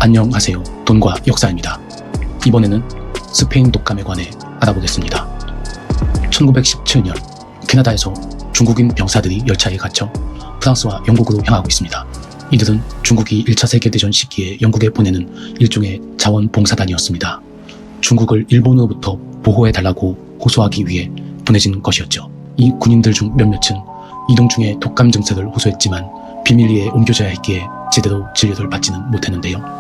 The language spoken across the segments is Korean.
안녕하세요. 돈과 역사입니다. 이번에는 스페인 독감에 관해 알아보겠습니다. 1917년 캐나다에서 중국인 병사들이 열차에 갇혀 프랑스와 영국으로 향하고 있습니다. 이들은 중국이 1차 세계대전 시기에 영국에 보내는 일종의 자원봉사단이었습니다. 중국을 일본으로부터 보호해달라고 호소하기 위해 보내진 것이었죠. 이 군인들 중 몇몇은 이동 중에 독감 증세를 호소했지만 비밀리에 옮겨져야 했기에 제대로 진료를 받지는 못했는데요.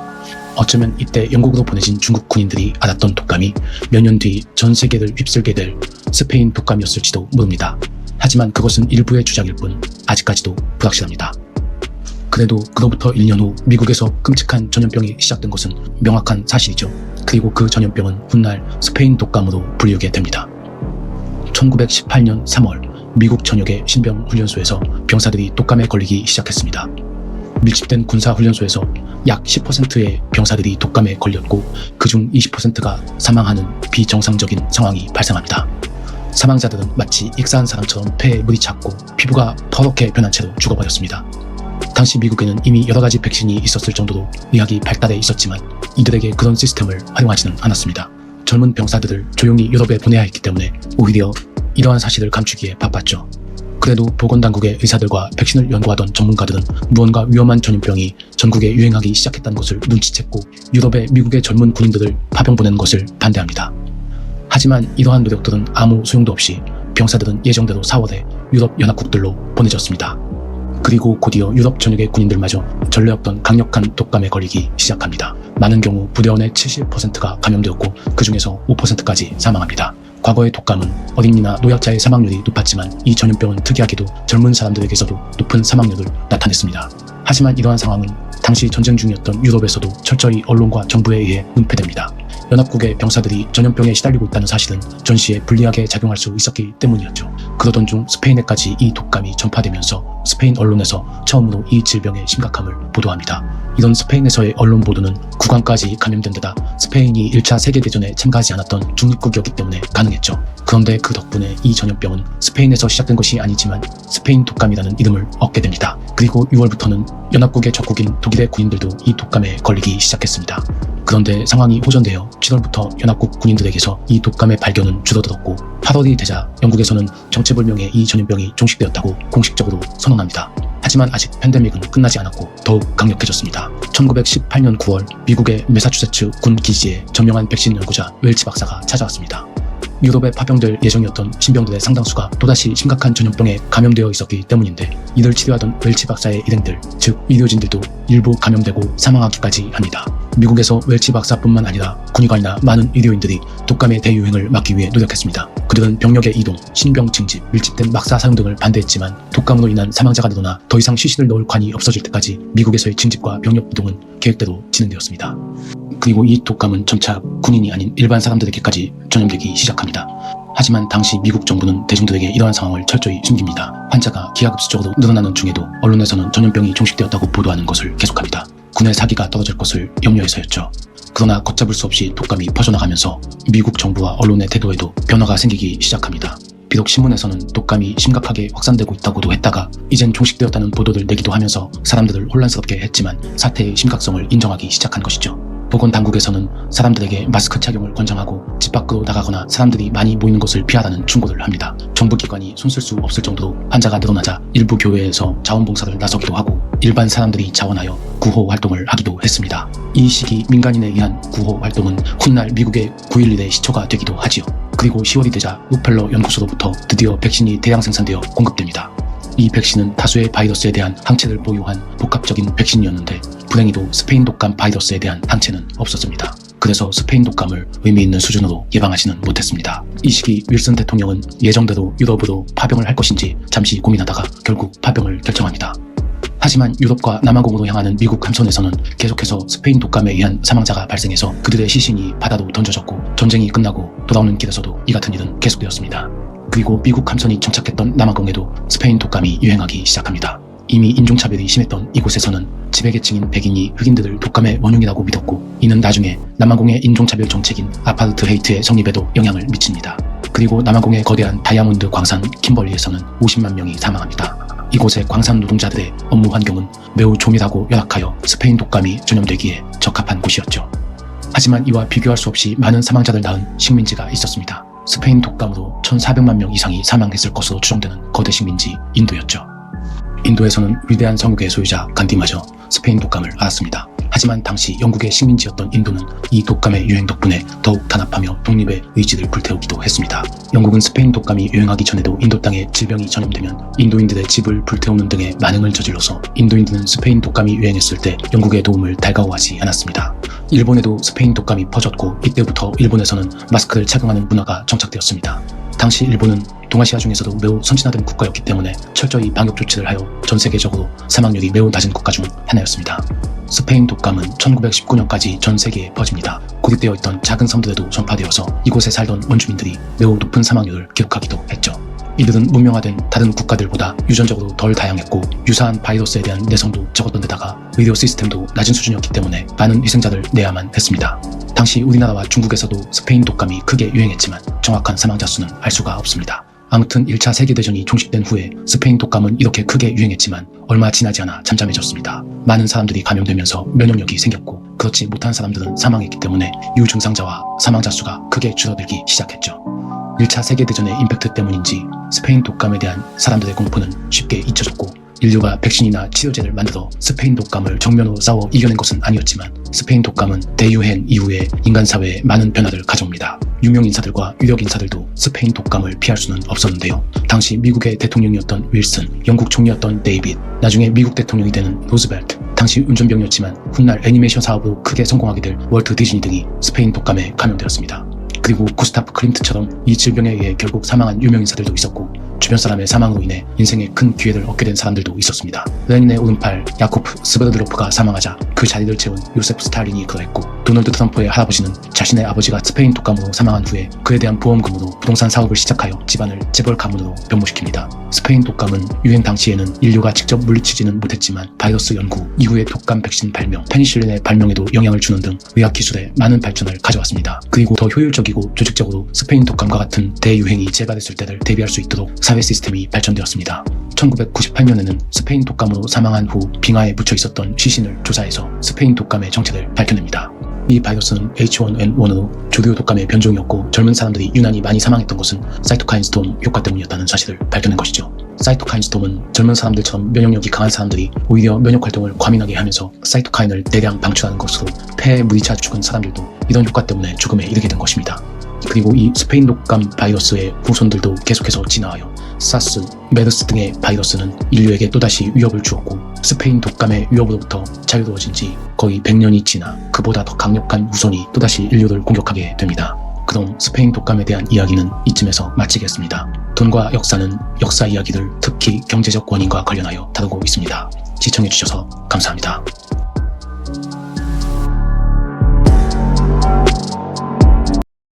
어쩌면 이때 영국으로 보내진 중국 군인들이 앓았던 독감이 몇 년 뒤 전 세계를 휩쓸게 될 스페인 독감이었을지도 모릅니다. 하지만 그것은 일부의 주장일 뿐 아직까지도 불확실합니다. 그래도 그로부터 1년 후 미국에서 끔찍한 전염병이 시작된 것은 명확한 사실이죠. 그리고 그 전염병은 훗날 스페인 독감으로 불리우게 됩니다. 1918년 3월 미국 전역의 신병훈련소에서 병사들이 독감에 걸리기 시작했습니다. 밀집된 군사훈련소에서 약 10%의 병사들이 독감에 걸렸고 그중 20%가 사망하는 비정상적인 상황이 발생합니다. 사망자들은 마치 익사한 사람처럼 폐에 물이 찼고 피부가 퍼렇게 변한 채로 죽어버렸습니다. 당시 미국에는 이미 여러 가지 백신이 있었을 정도로 의학이 발달해 있었지만 이들에게 그런 시스템을 활용하지는 않았습니다. 젊은 병사들을 조용히 유럽에 보내야 했기 때문에 오히려 이러한 사실을 감추기에 바빴죠. 그래도 보건당국의 의사들과 백신을 연구하던 전문가들은 무언가 위험한 전염병이 전국에 유행하기 시작했다는 것을 눈치챘고 유럽에 미국의 젊은 군인들을 파병 보내는 것을 반대합니다. 하지만 이러한 노력들은 아무 소용도 없이 병사들은 예정대로 4월에 유럽 연합국들로 보내졌습니다. 그리고 곧이어 유럽 전역의 군인들마저 전례 없던 강력한 독감에 걸리기 시작합니다. 많은 경우 부대원의 70%가 감염되었고 그 중에서 5%까지 사망합니다. 과거의 독감은 어린이나 노약자의 사망률이 높았지만 이 전염병은 특이하게도 젊은 사람들에게서도 높은 사망률을 나타냈습니다. 하지만 이러한 상황은 당시 전쟁 중이었던 유럽에서도 철저히 언론과 정부에 의해 은폐됩니다. 연합국의 병사들이 전염병에 시달리고 있다는 사실은 전시에 불리하게 작용할 수 있었기 때문이었죠. 그러던 중 스페인에까지 이 독감이 전파되면서 스페인 언론에서 처음으로 이 질병의 심각함을 보도합니다. 이런 스페인에서의 언론 보도는 국왕까지 감염된 데다 스페인이 1차 세계대전에 참가하지 않았던 중립국이었기 때문에 가능했죠. 그런데 그 덕분에 이 전염병은 스페인에서 시작된 것이 아니지만 스페인 독감이라는 이름을 얻게 됩니다. 그리고 6월부터는 연합국의 적국인 독일의 군인들도 이 독감에 걸리기 시작했습니다. 그런데 상황이 호전되어 7월부터 연합국 군인들에게서 이 독감의 발견은 줄어들었고 8월이 되자 영국에서는 정체불명의 이 전염병이 종식되었다고 공식적으로 선언합니다. 하지만 아직 팬데믹은 끝나지 않았고 더욱 강력해졌습니다. 1918년 9월 미국의 매사추세츠 군 기지에 저명한 백신 연구자 웰치 박사가 찾아왔습니다. 유럽에 파병될 예정이었던 신병들의 상당수가 또다시 심각한 전염병에 감염되어 있었기 때문인데 이를 치료하던 웰치 박사의 일행들, 즉 의료진들도 일부 감염되고 사망하기까지 합니다. 미국에서 웰치 박사뿐만 아니라 군의관이나 많은 의료인들이 독감의 대유행을 막기 위해 노력했습니다. 그들은 병력의 이동, 신병 징집, 밀집된 막사 사용 등을 반대했지만 독감으로 인한 사망자가 늘어나 더 이상 시신을 넣을 관이 없어질 때까지 미국에서의 징집과 병력 이동은 계획대로 진행되었습니다. 그리고 이 독감은 점차 군인이 아닌 일반 사람들에게까지 전염되기 시작합니다. 하지만 당시 미국 정부는 대중들에게 이러한 상황을 철저히 숨깁니다. 환자가 기하급수적으로 늘어나는 중에도 언론에서는 전염병이 종식되었다고 보도하는 것을 계속합니다. 군의 사기가 떨어질 것을 염려해서였죠. 그러나 걷잡을 수 없이 독감이 퍼져나가면서 미국 정부와 언론의 태도에도 변화가 생기기 시작합니다. 비록 신문에서는 독감이 심각하게 확산되고 있다고도 했다가 이젠 종식되었다는 보도를 내기도 하면서 사람들을 혼란스럽게 했지만 사태의 심각성을 인정하기 시작한 것이죠. 보건당국에서는 사람들에게 마스크 착용을 권장하고 집 밖으로 나가거나 사람들이 많이 모이는 곳을 피하라는 충고를 합니다. 정부기관이 손쓸 수 없을 정도로 환자가 늘어나자 일부 교회에서 자원봉사를 나서기도 하고 일반 사람들이 자원하여 구호 활동을 하기도 했습니다. 이 시기 민간인에 의한 구호 활동은 훗날 미국의 9.11의 시초가 되기도 하지요. 그리고 10월이 되자 록펠러 연구소로부터 드디어 백신이 대량 생산되어 공급됩니다. 이 백신은 다수의 바이러스에 대한 항체를 보유한 복합적인 백신이었는데 불행히도 스페인 독감 바이러스에 대한 항체는 없었습니다. 그래서 스페인 독감을 의미 있는 수준으로 예방하지는 못했습니다. 이 시기 윌슨 대통령은 예정대로 유럽으로 파병을 할 것인지 잠시 고민하다가 결국 파병을 결정합니다. 하지만 유럽과 남아공으로 향하는 미국 함선에서는 계속해서 스페인 독감에 의한 사망자가 발생해서 그들의 시신이 바다로 던져졌고 전쟁이 끝나고 돌아오는 길에서도 이 같은 일은 계속되었습니다. 그리고 미국 함선이 정착했던 남아공에도 스페인 독감이 유행하기 시작합니다. 이미 인종차별이 심했던 이곳에서는 지배계층인 백인이 흑인들을 독감의 원흉이라고 믿었고 이는 나중에 남아공의 인종차별 정책인 아파르트헤이트의 성립에도 영향을 미칩니다. 그리고 남아공의 거대한 다이아몬드 광산 킴벌리에서는 50만 명이 사망합니다. 이곳의 광산 노동자들의 업무 환경은 매우 조밀하고 열악하여 스페인 독감이 전염되기에 적합한 곳이었죠. 하지만 이와 비교할 수 없이 많은 사망자를 낳은 식민지가 있었습니다. 스페인 독감으로 1400만 명 이상이 사망했을 것으로 추정되는 거대 식민지 인도였죠. 인도에서는 위대한 성욕의 소유자 간디마저 스페인 독감을 앓았습니다. 하지만 당시 영국의 식민지였던 인도는 이 독감의 유행 덕분에 더욱 단합하며 독립의 의지를 불태우기도 했습니다. 영국은 스페인 독감이 유행하기 전에도 인도 땅에 질병이 전염되면 인도인들의 집을 불태우는 등의 만행을 저질러서 인도인들은 스페인 독감이 유행했을 때 영국의 도움을 달가워하지 않았습니다. 일본에도 스페인 독감이 퍼졌고 이때부터 일본에서는 마스크를 착용하는 문화가 정착되었습니다. 당시 일본은 동아시아 중에서도 매우 선진화된 국가였기 때문에 철저히 방역 조치를 하여 전 세계적으로 사망률이 매우 낮은 국가 중 하나였습니다. 스페인 독감은 1919년까지 전 세계에 퍼집니다. 고립되어 있던 작은 섬들에도 전파되어서 이곳에 살던 원주민들이 매우 높은 사망률을 기록하기도 했죠. 이들은 문명화된 다른 국가들보다 유전적으로 덜 다양했고 유사한 바이러스에 대한 내성도 적었던 데다가 의료 시스템도 낮은 수준이었기 때문에 많은 희생자를 내야만 했습니다. 당시 우리나라와 중국에서도 스페인 독감이 크게 유행했지만 정확한 사망자 수는 알 수가 없습니다. 아무튼 1차 세계대전이 종식된 후에 스페인 독감은 이렇게 크게 유행했지만 얼마 지나지 않아 잠잠해졌습니다. 많은 사람들이 감염되면서 면역력이 생겼고 그렇지 못한 사람들은 사망했기 때문에 유증상자와 사망자 수가 크게 줄어들기 시작했죠. 1차 세계대전의 임팩트 때문인지 스페인 독감에 대한 사람들의 공포는 쉽게 잊혀졌고 인류가 백신이나 치료제를 만들어 스페인 독감을 정면으로 싸워 이겨낸 것은 아니었지만 스페인 독감은 대유행 이후에 인간 사회에 많은 변화를 가져옵니다. 유명 인사들과 유력 인사들도 스페인 독감을 피할 수는 없었는데요. 당시 미국의 대통령이었던 윌슨, 영국 총리였던 데이빗, 나중에 미국 대통령이 되는 루즈벨트, 당시 운전병이었지만 훗날 애니메이션 사업으로 크게 성공하게 될 월트 디즈니 등이 스페인 독감에 감염되었습니다. 그리고 구스타프 클림트처럼 이 질병에 의해 결국 사망한 유명 인사들도 있었고 주변 사람의 사망으로 인해 인생에 큰 기회를 얻게 된 사람들도 있었습니다. 레닌의 오른팔 야코프 스베르드로프가 사망하자 그 자리를 채운 요세프 스탈린이 그러했고 도널드 트럼프의 할아버지는 자신의 아버지가 스페인 독감으로 사망한 후에 그에 대한 보험금으로 부동산 사업을 시작하여 집안을 재벌 가문으로 변모시킵니다. 스페인 독감은 유행 당시에는 인류가 직접 물리치지는 못했지만 바이러스 연구, 이후의 독감 백신 발명, 페니실린의 발명에도 영향을 주는 등 의학 기술에 많은 발전을 가져왔습니다. 그리고 더 효율적이고 조직적으로 스페인 독감과 같은 대유행이 재발했을 때를 대비할 수 있도록 사회 시스템이 발전되었습니다. 1998년에는 스페인 독감으로 사망한 후 빙하에 묻혀 있었던 시신을 조사해서 스페인 독감의 정체를 밝혀냅니다. 이 바이러스는 H1N1으로 조류 독감의 변종이었고 젊은 사람들이 유난히 많이 사망했던 것은 사이토카인 스톰 효과 때문이었다는 사실을 밝혀낸 것이죠. 사이토카인 스톰은 젊은 사람들처럼 면역력이 강한 사람들이 오히려 면역 활동을 과민하게 하면서 사이토카인을 대량 방출하는 것으로 폐에 물이 차 죽은 사람들도 이런 효과 때문에 죽음에 이르게 된 것입니다. 그리고 이 스페인 독감 바이러스의 후손들도 계속해서 진화하여 사스, 메르스 등의 바이러스는 인류에게 또다시 위협을 주었고 스페인 독감의 위협으로부터 자유로워진 지 거의 100년이 지나 그보다 더 강력한 후손이 또다시 인류를 공격하게 됩니다. 그럼 스페인 독감에 대한 이야기는 이쯤에서 마치겠습니다. 돈과 역사는 역사 이야기를 특히 경제적 원인과 관련하여 다루고 있습니다. 시청해주셔서 감사합니다.